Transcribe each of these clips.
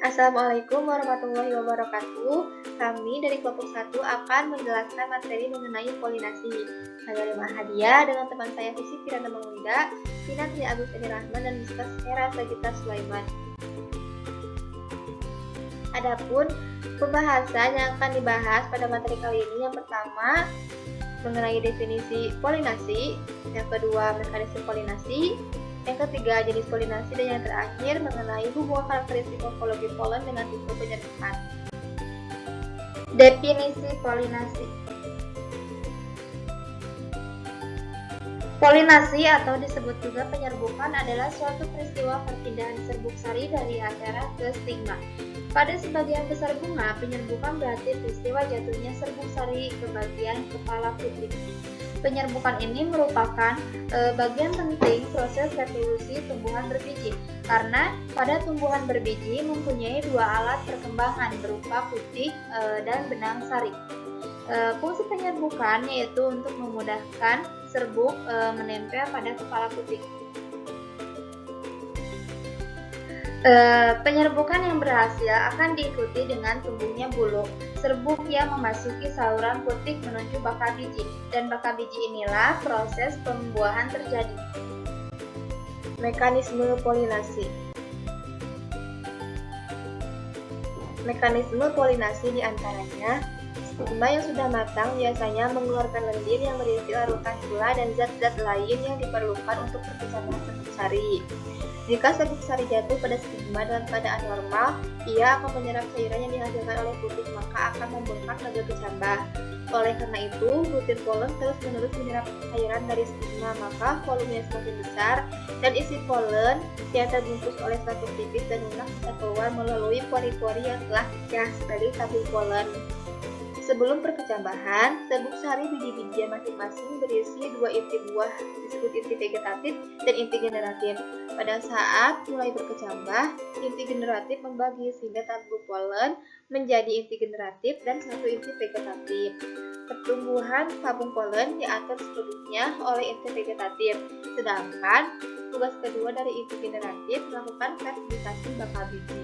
Assalamualaikum warahmatullahi wabarakatuh. Kami dari kelompok 1 akan menjelaskan materi mengenai polinasi. Saya Rima Hadiah dengan teman saya Fisik Kirana Mangwida, Tina Tri Agus Edi Rahman, dan Mr. Hera Sagita Sulaiman. Adapun pembahasan yang akan dibahas pada materi kali ini, yang pertama mengenai definisi polinasi, yang kedua mekanisme polinasi, yang ketiga jenis polinasi, dan yang terakhir mengenai hubungan karakteristik morfologi polen dengan tipe penyerbukan. Definisi polinasi. Polinasi atau disebut juga penyerbukan adalah suatu peristiwa perpindahan serbuk sari dari antara ke stigma. Pada sebagian besar bunga, penyerbukan berarti peristiwa jatuhnya serbuk sari ke bagian kepala putih. Penyerbukan ini merupakan bagian penting proses reproduksi tumbuhan berbiji, karena pada tumbuhan berbiji mempunyai dua alat perkembangan berupa putik dan benang sari. Fungsi penyerbukan yaitu untuk memudahkan serbuk menempel pada kepala putik. Penyerbukan yang berhasil akan diikuti dengan tumbuhnya bulu serbuk yang memasuki saluran putik menuju bakal biji, dan bakal biji inilah proses pembuahan terjadi. Mekanisme polinasi. Mekanisme polinasi diantaranya: stigma yang sudah matang biasanya mengeluarkan lendir yang berisi larutan gula dan zat-zat lain yang diperlukan untuk perkembangan serbuk sari. Jika serbuk sari jatuh pada stigma dalam keadaan normal, ia akan menyerap cairan yang dihasilkan oleh putik, maka akan membengkak dan berkecambah. Oleh karena itu, butir polen terus-menerus menyerap cairan dari stigma, maka volumenya semakin besar dan isi polen yang terbungkus oleh satu tipis dan lunak bisa keluar melalui pori-pori yang telah pecah sebagai tabung polen. Sebelum perkecambahan, serbuk sari biji-bijian masing-masing berisi dua inti buah disebut inti vegetatif dan inti generatif. Pada saat mulai berkecambah, inti generatif membagi sehingga tabung polen menjadi inti generatif dan satu inti vegetatif. Pertumbuhan tabung polen diatur seluruhnya oleh inti vegetatif, sedangkan tugas kedua dari inti generatif melakukan fertilisasi bakal biji.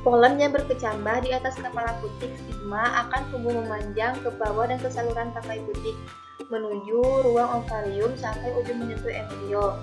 Polen yang berkecambah di atas kepala putik stigma akan tumbuh memanjang ke bawah dan ke saluran tangkai putik menuju ruang ovarium sampai ujung menyentuh embrio.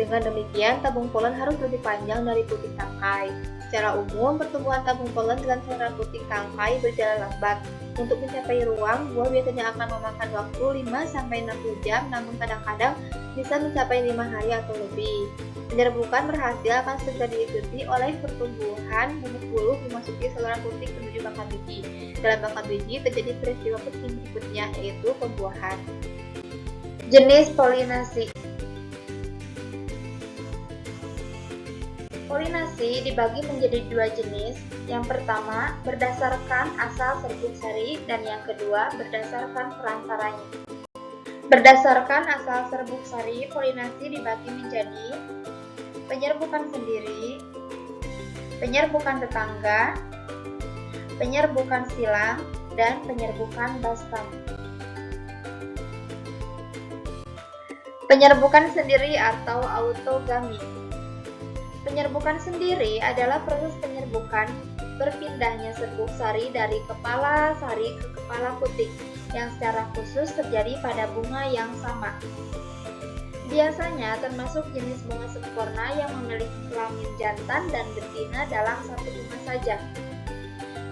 Dengan demikian, tabung polen harus lebih panjang dari putik tangkai. Secara umum, pertumbuhan tabung polen dalam saluran putik tangkai berjalan lambat. Untuk mencapai ruang, buah biasanya akan memakan waktu 5-60 jam, namun kadang-kadang bisa mencapai 5 hari atau lebih. Penyerbukan berhasil akan segera diikuti oleh pertumbuhan bubuk bulu memasuki saluran putik menuju bakal biji. Dalam bakal biji terjadi peristiwa penting berikutnya, yaitu pembuahan. Jenis polinasi. Polinasi dibagi menjadi dua jenis. Yang pertama berdasarkan asal serbuk sari, dan yang kedua berdasarkan perantaranya. Berdasarkan asal serbuk sari, polinasi dibagi menjadi penyerbukan sendiri, penyerbukan tetangga, penyerbukan silang, dan penyerbukan bastam. Penyerbukan sendiri atau autogami. Penyerbukan sendiri adalah proses penyerbukan berpindahnya serbuk sari dari kepala sari ke kepala putik yang secara khusus terjadi pada bunga yang sama. Biasanya termasuk jenis bunga sempurna yang memiliki kelamin jantan dan betina dalam satu bunga saja.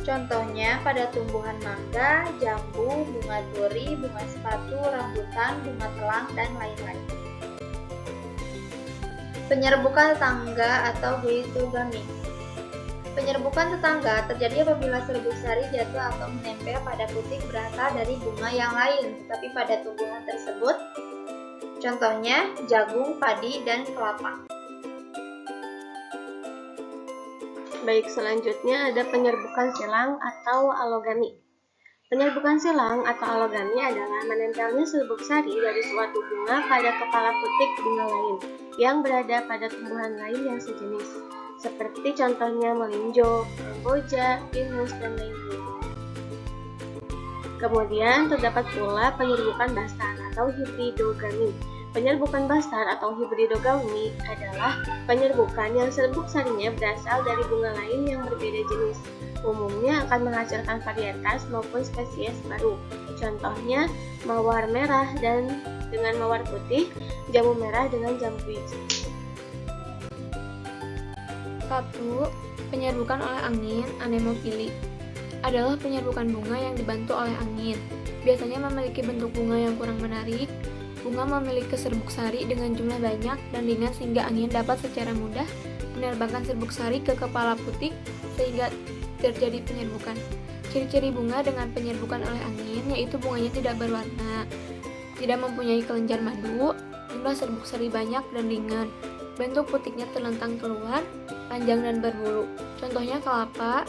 Contohnya pada tumbuhan mangga, jambu, bunga duri, bunga sepatu, rambutan, bunga telang, dan lain-lain. Penyerbukan tetangga atau heterogami. Penyerbukan tetangga terjadi apabila serbuk sari jatuh atau menempel pada putik berasal dari bunga yang lain, tetapi pada tumbuhan tersebut, contohnya jagung, padi, dan kelapa. Baik, selanjutnya ada penyerbukan silang atau alogami. Penyerbukan silang atau alogami adalah menempelnya serbuk sari dari suatu bunga pada kepala putik bunga lain yang berada pada tumbuhan lain yang sejenis, seperti contohnya melinjo, kamboja, pinus, dan lain-lain. Kemudian terdapat pula penyerbukan bastan atau hibridogami. Penyerbukan basar atau hibridogami adalah penyerbukan yang serbuk sarinya berasal dari bunga lain yang berbeda jenis. Umumnya akan menghasilkan varietas maupun spesies baru. Contohnya mawar merah dan dengan mawar putih, jambu merah dengan jambu hijau. 1. Penyerbukan oleh angin anemofili adalah penyerbukan bunga yang dibantu oleh angin. Biasanya memiliki bentuk bunga yang kurang menarik. Bunga memiliki serbuk sari dengan jumlah banyak dan ringan sehingga angin dapat secara mudah menerbangkan serbuk sari ke kepala putik sehingga terjadi penyerbukan. Ciri-ciri bunga dengan penyerbukan oleh angin yaitu bunganya tidak berwarna, tidak mempunyai kelenjar madu, jumlah serbuk sari banyak dan ringan, bentuk putiknya terlentang keluar, panjang dan berbulu. Contohnya kelapa,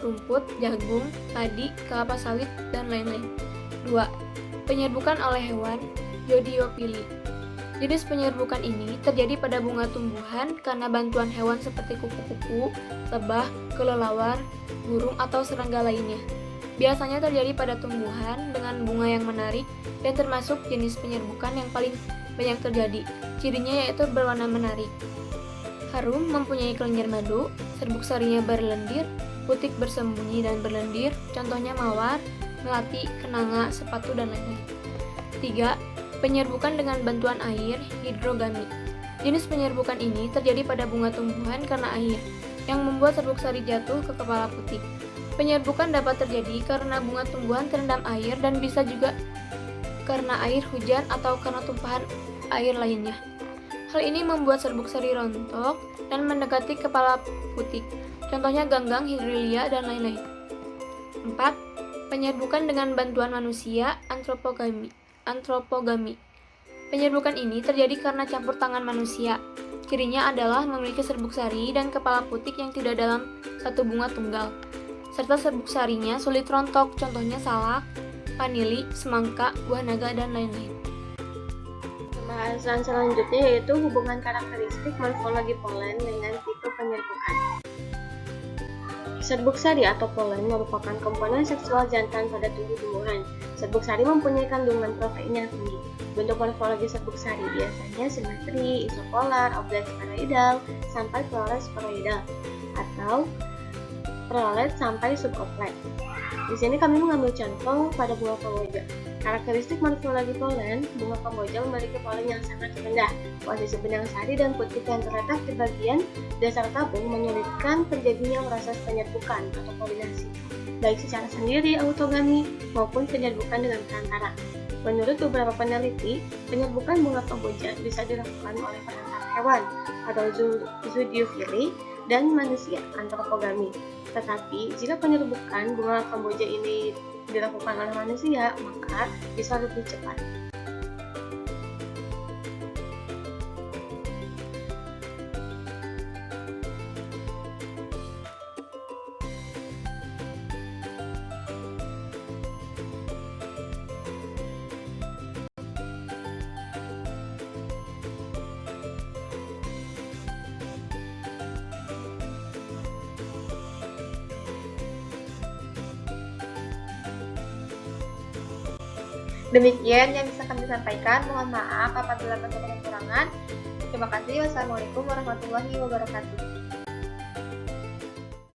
rumput, jagung, padi, kelapa sawit, dan lain-lain. 2. Penyerbukan oleh hewan Jodiophylle. Jenis penyerbukan ini terjadi pada bunga tumbuhan karena bantuan hewan seperti kupu-kupu, lebah, kelelawar, burung, atau serangga lainnya. Biasanya terjadi pada tumbuhan dengan bunga yang menarik dan termasuk jenis penyerbukan yang paling banyak terjadi. Cirinya yaitu berwarna menarik. Harum, mempunyai kelenjar madu, serbuk sarinya berlendir, putik bersembunyi dan berlendir, contohnya mawar, melati, kenanga, sepatu, dan lain-lain. 3. Penyerbukan dengan bantuan air, hidrogami. Jenis penyerbukan ini terjadi pada bunga tumbuhan karena air, yang membuat serbuk sari jatuh ke kepala putik. Penyerbukan dapat terjadi karena bunga tumbuhan terendam air dan bisa juga karena air hujan atau karena tumpahan air lainnya. Hal ini membuat serbuk sari rontok dan mendekati kepala putik. Contohnya ganggang, hidrilia, dan lain-lain. 4. Penyerbukan dengan bantuan manusia, antropogami. Penyerbukan ini terjadi karena campur tangan manusia. Cirinya adalah memiliki serbuk sari dan kepala putik yang tidak dalam satu bunga tunggal, serta serbuk sarinya sulit rontok, contohnya salak, vanili, semangka, buah naga, dan lain-lain. Pembahasan selanjutnya yaitu hubungan karakteristik morfologi polen dengan tipe penyerbukan. Serbuk sari atau polen merupakan komponen seksual jantan pada tumbuh-tumbuhan. Serbuk sari mempunyai kandungan protein yang tinggi. Bentuk morfologi serbuk sari biasanya simetri, isopolar, oblate spheroidal, sampai flores spheroidal, atau prolet sampai suboplate. Di sini kami mengambil contoh pada bunga kamboja. Karakteristik morfologi polen, bunga kamboja memiliki polen yang sangat rendah. Posisi benang sari dan putik yang terletak di bagian dasar tabung menyulitkan terjadinya proses penyerbukan atau polinasi, baik secara sendiri autogami maupun penyerbukan dengan perantara. Menurut beberapa peneliti, penyerbukan bunga kamboja bisa dilakukan oleh perantara hewan atau zooxanthellae dan manusia antropogami. Tetapi jika penyerbukan bunga kamboja ini dilakukan oleh manusia, maka bisa lebih cepat. Demikian yang bisa kami sampaikan. Mohon maaf apabila terdapat kekurangan. Terima kasih. Wassalamualaikum warahmatullahi wabarakatuh.